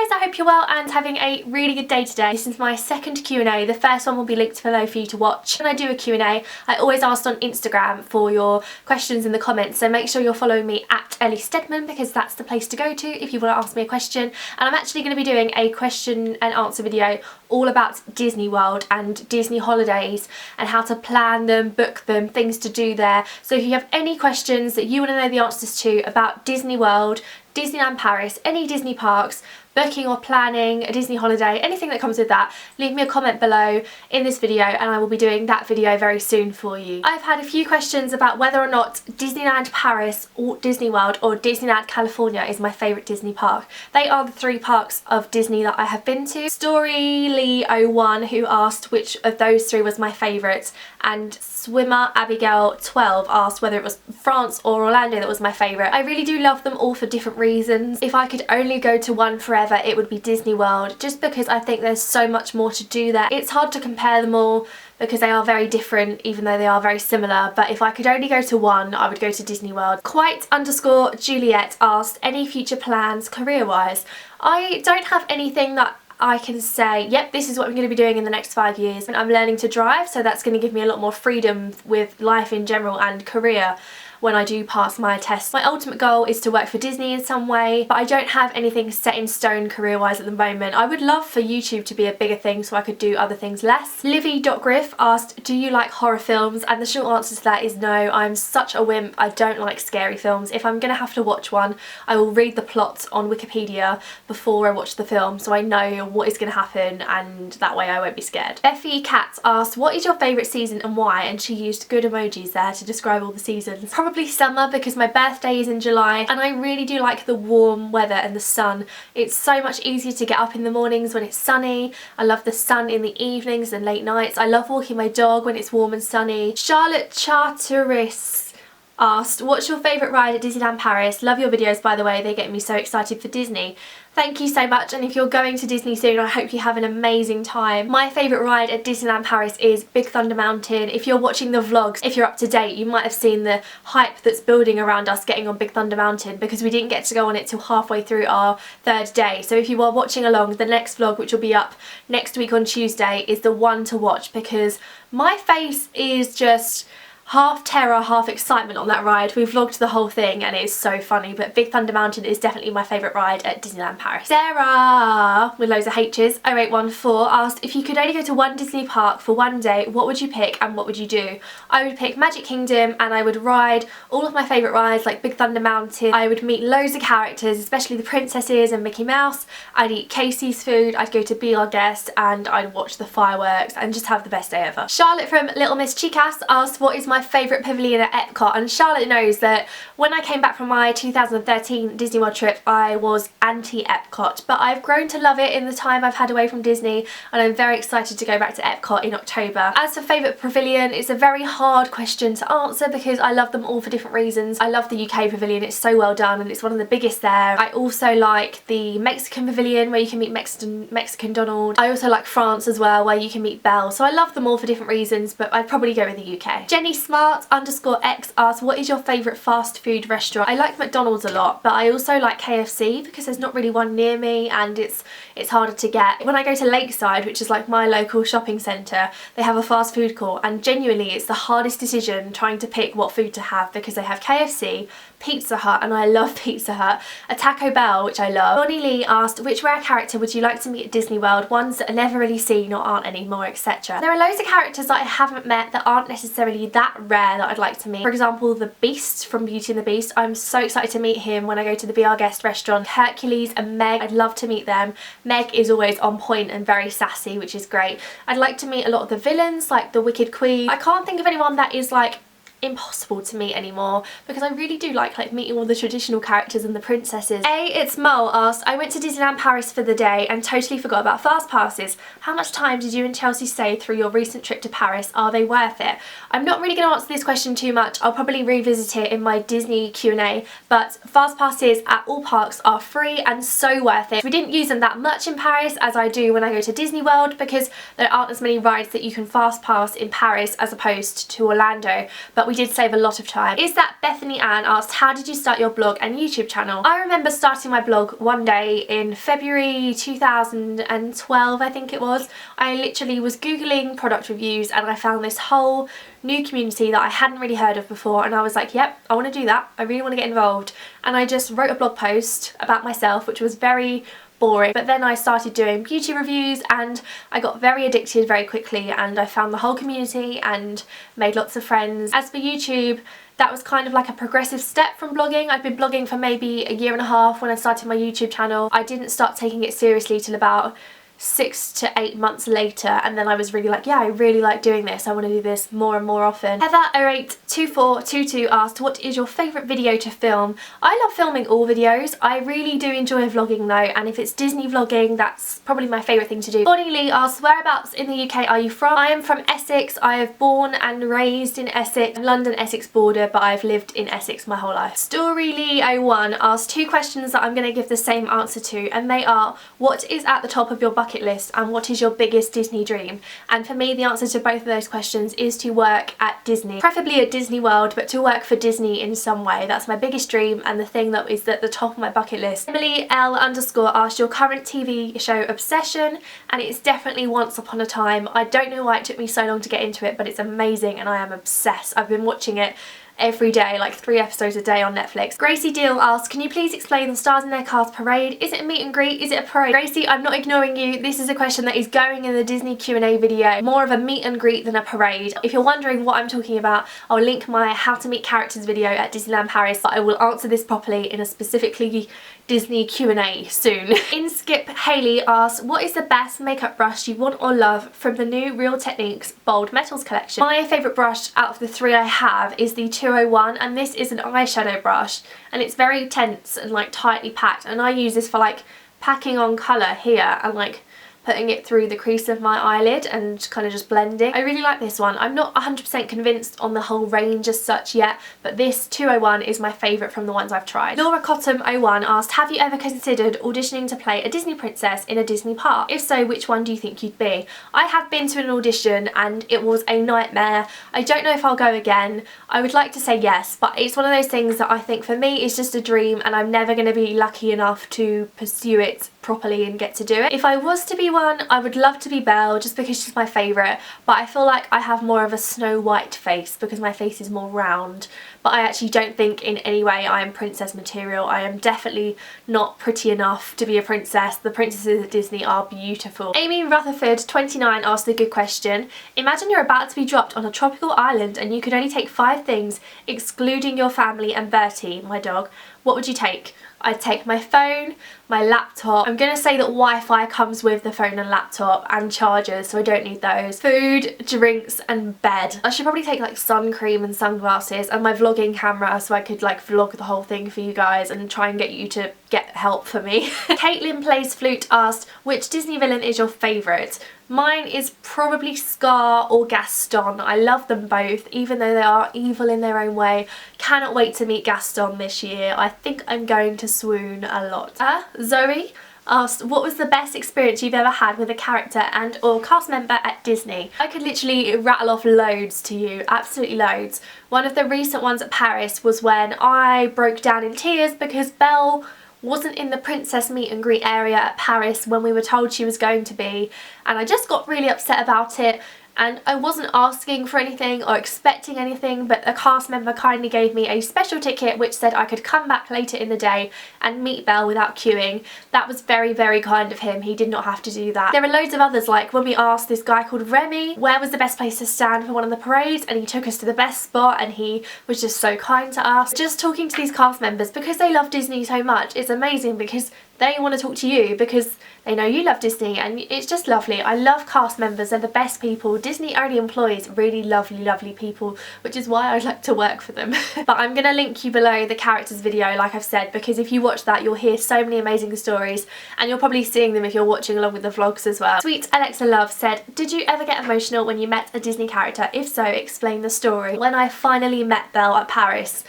guys, I hope you're well and having a really good day today. This is my second Q&A. The first one will be linked below for you to watch. When I do a Q&A, I always ask on Instagram for your questions in the comments, so make sure you're following me at Ellie Steadman because that's the place to go to if you want to ask me a question. And I'm actually going to be doing a question and answer video all about Disney World and Disney holidays and how to plan them, book them, things to do there. So if you have any questions that you want to know the answers to about Disney World, Disneyland Paris, any Disney parks, booking or planning a Disney holiday, anything that comes with that, leave me a comment below in this video and I will be doing that video very soon for you. I've had a few questions about whether or not Disneyland Paris or Disney World or Disneyland California is my favourite Disney park. They are the three parks of Disney that I have been to. StoryLee01 who asked which of those three was my favourite, and Swimmer Abigail 12 asked whether it was France or Orlando that was my favourite. I really do love them all for different reasons. If I could only go to one forever, it would be Disney World, just because I think there's so much more to do there. It's hard to compare them all because they are very different even though they are very similar, but if I could only go to one, I would go to Disney World. Quite_Juliet asked any future plans career-wise. I don't have anything that I can say, yep, this is what I'm going to be doing in the next 5 years. And I'm learning to drive, so that's going to give me a lot more freedom with life in general and career when I do pass my tests. My ultimate goal is to work for Disney in some way, but I don't have anything set in stone career-wise at the moment. I would love for YouTube to be a bigger thing so I could do other things less. Livy.Griff asked, do you like horror films? And the short answer to that is no. I'm such a wimp. I don't like scary films. If I'm gonna have to watch one, I will read the plot on Wikipedia before I watch the film so I know what is gonna happen, and that way I won't be scared. Effie Katz asked, what is your favourite season and why? And she used good emojis there to describe all the seasons. Probably summer because my birthday is in July and I really do like the warm weather and the sun. It's so much easier to get up in the mornings when it's sunny. I love the sun in the evenings and late nights. I love walking my dog when it's warm and sunny. Charlotte Charteris asked, what's your favourite ride at Disneyland Paris? Love your videos, by the way, they get me so excited for Disney. Thank you so much, and if you're going to Disney soon, I hope you have an amazing time. My favourite ride at Disneyland Paris is Big Thunder Mountain. If you're watching the vlogs, if you're up to date, you might have seen the hype that's building around us getting on Big Thunder Mountain because we didn't get to go on it till halfway through our third day. So if you are watching along, the next vlog, which will be up next week on Tuesday, is the one to watch because my face is just half terror, half excitement on that ride. We vlogged the whole thing and it is so funny, but Big Thunder Mountain is definitely my favourite ride at Disneyland Paris. Sarah, with loads of H's, 0814 asked, if you could only go to one Disney park for one day, what would you pick and what would you do? I would pick Magic Kingdom and I would ride all of my favourite rides like Big Thunder Mountain. I would meet loads of characters, especially the princesses and Mickey Mouse. I'd eat Casey's food, I'd go to Be Our Guest and I'd watch the fireworks and just have the best day ever. Charlotte from Little Miss Chicas asked, what is my favourite pavilion at Epcot? And Charlotte knows that when I came back from my 2013 Disney World trip I was anti-Epcot, but I've grown to love it in the time I've had away from Disney and I'm very excited to go back to Epcot in October. As for favourite pavilion, it's a very hard question to answer because I love them all for different reasons. I love the UK pavilion, it's so well done and it's one of the biggest there. I also like the Mexican pavilion where you can meet Mexican Donald. I also like France as well where you can meet Belle, so I love them all for different reasons, but I'd probably go with the UK. Jenny Smart_X asked, what is your favourite fast food restaurant? I like McDonald's a lot, but I also like KFC because there's not really one near me and it's harder to get. When I go to Lakeside, which is like my local shopping centre, they have a fast food court and genuinely it's the hardest decision trying to pick what food to have because they have KFC, Pizza Hut, and I love Pizza Hut, a Taco Bell, which I love. Bonnie Lee asked, which rare character would you like to meet at Disney World? Ones that are never really seen or aren't anymore, etc. There are loads of characters that I haven't met that aren't necessarily that rare that I'd like to meet. For example, the Beast from Beauty and the Beast. I'm so excited to meet him when I go to the Be Our Guest restaurant. Hercules and Meg, I'd love to meet them. Meg is always on point and very sassy, which is great. I'd like to meet a lot of the villains like the Wicked Queen. I can't think of anyone that is like impossible to meet anymore because I really do like meeting all the traditional characters and the princesses. It's Mo asked, I went to Disneyland Paris for the day and totally forgot about fast passes. How much time did you and Chelsea save through your recent trip to Paris? Are they worth it? I'm not really going to answer this question too much. I'll probably revisit it in my Disney Q&A, but fast passes at all parks are free and so worth it. We didn't use them that much in Paris as I do when I go to Disney World because there aren't as many rides that you can fast pass in Paris as opposed to Orlando, but but we did save a lot of time. Is that Bethany Ann asked, how did you start your blog and YouTube channel? I remember starting my blog one day in February 2012, I think it was. I literally was googling product reviews and I found this whole new community that I hadn't really heard of before, and I was like, yep, I want to do that, I really want to get involved. And I just wrote a blog post about myself, which was very boring, but then I started doing beauty reviews and I got very addicted very quickly, and I found the whole community and made lots of friends. As for YouTube, that was kind of like a progressive step from blogging. I'd been blogging for maybe a year and a half when I started my YouTube channel. I didn't start taking it seriously till about 6 to 8 months later, and then I was really like, yeah, I really like doing this, I want to do this more and more often. Heather082422 asked, what is your favourite video to film? I love filming all videos. I really do enjoy vlogging though, and if it's Disney vlogging, that's probably my favourite thing to do. Bonnie Lee asked, whereabouts in the UK are you from? I am from Essex. I have born and raised in Essex, London-Essex border, but I've lived in Essex my whole life. Story Lee 01 asked 2 questions that I'm going to give the same answer to, and they are, what is at the top of your bucket list and what is your biggest Disney dream? And for me, the answer to both of those questions is to work at Disney, preferably at Disney World, but to work for Disney in some way. That's my biggest dream and the thing that is at the top of my bucket list. Emily L_ asked your current TV show obsession, and it's definitely Once Upon a Time. I don't know why it took me so long to get into it, but it's amazing and I am obsessed. I've been watching it every day, like 3 episodes a day on Netflix. Gracie Deal asked, can you please explain the Stars in Their Cars parade? Is it a meet and greet? Is it a parade? Gracie, I'm not ignoring you. This is a question that is going in the Disney Q&A video. More of a meet and greet than a parade. If you're wondering what I'm talking about, I'll link my How to Meet Characters video at Disneyland Paris, but I will answer this properly in a specifically Disney Q&A soon. Inskip Haley asked, what is the best makeup brush you want or love from the new Real Techniques Bold Metals collection? My favourite brush out of the 3 I have is the 201, and this is an eyeshadow brush, and it's very tense and like tightly packed, and I use this for like packing on colour here and like putting it through the crease of my eyelid and kind of just blending. I really like this one. I'm not 100% convinced on the whole range as such yet, but this 201 is my favourite from the ones I've tried. Laura Cottom 01 asked, have you ever considered auditioning to play a Disney princess in a Disney park? If so, which one do you think you'd be? I have been to an audition and it was a nightmare. I don't know if I'll go again. I would like to say yes, but it's one of those things that I think for me is just a dream, and I'm never going to be lucky enough to pursue it properly and get to do it. If I was to be one, I would love to be Belle just because she's my favourite, but I feel like I have more of a Snow White face because my face is more round. But I actually don't think in any way I am princess material. I am definitely not pretty enough to be a princess. The princesses at Disney are beautiful. Amy Rutherford 29 asked a good question. Imagine you're about to be dropped on a tropical island and you could only take 5 things excluding your family and Bertie, my dog. What would you take? I'd take my phone, my laptop. I'm gonna say that Wi-Fi comes with the phone and laptop, and chargers, so I don't need those. Food, drinks and bed. I should probably take like sun cream and sunglasses and my vlogging camera so I could like vlog the whole thing for you guys and try and get you to get help for me. Caitlin Plays Flute asked, which Disney villain is your favourite? Mine is probably Scar or Gaston. I love them both, even though they are evil in their own way. Cannot wait to meet Gaston this year. I think I'm going to swoon a lot. Zoe asked, what was the best experience you've ever had with a character and or cast member at Disney? I could literally rattle off loads to you, absolutely loads. One of the recent ones at Paris was when I broke down in tears because Belle wasn't in the princess meet and greet area at Paris when we were told she was going to be, and I just got really upset about it. And I wasn't asking for anything or expecting anything, but a cast member kindly gave me a special ticket which said I could come back later in the day and meet Belle without queuing. That was very, very kind of him. He did not have to do that. There are loads of others, like when we asked this guy called Remy where was the best place to stand for one of the parades, and he took us to the best spot and he was just so kind to us. Just talking to these cast members, because they love Disney so much, it's amazing because they want to talk to you because they know you love Disney, and it's just lovely. I love cast members, they're the best people. Disney only employs really lovely, lovely people, which is why I like to work for them. But I'm going to link you below the characters video, like I've said, because if you watch that you'll hear so many amazing stories, and you're probably seeing them if you're watching along with the vlogs as well. Sweet Alexa Love said, did you ever get emotional when you met a Disney character? If so, explain the story. When I finally met Belle at Paris,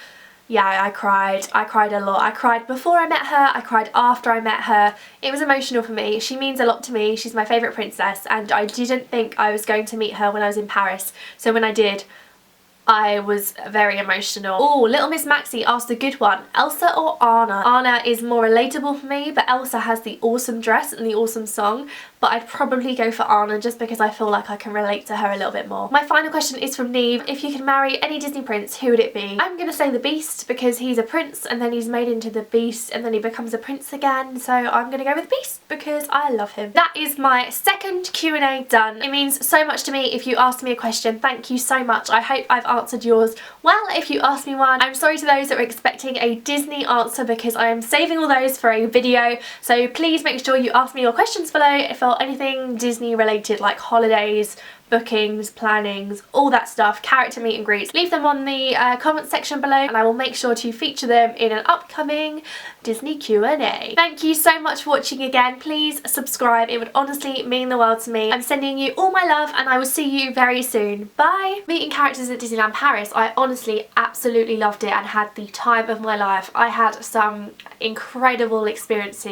yeah, I cried. I cried a lot. I cried before I met her, I cried after I met her. It was emotional for me. She means a lot to me. She's my favourite princess, and I didn't think I was going to meet her when I was in Paris. So when I did, I was very emotional. Oh, Little Miss Maxie asked a good one. Elsa or Anna? Anna is more relatable for me, but Elsa has the awesome dress and the awesome song. But I'd probably go for Anna just because I feel like I can relate to her a little bit more. My final question is from Neve. If you could marry any Disney prince, who would it be? I'm going to say the Beast because he's a prince and then he's made into the Beast and then he becomes a prince again. So I'm going to go with Beast because I love him. That is my second Q&A done. It means so much to me if you asked me a question. Thank you so much. I hope I've answered yours well if you asked me one. I'm sorry to those that were expecting a Disney answer because I am saving all those for a video. So please make sure you ask me your questions below for anything Disney related, like holidays, bookings, plannings, all that stuff, character meet and greets. Leave them on the comment section below and I will make sure to feature them in an upcoming Disney Q&A. Thank you so much for watching again. Please subscribe, it would honestly mean the world to me. I'm sending you all my love and I will see you very soon. Bye! Meeting characters at Disneyland Paris, I honestly absolutely loved it and had the time of my life. I had some incredible experiences.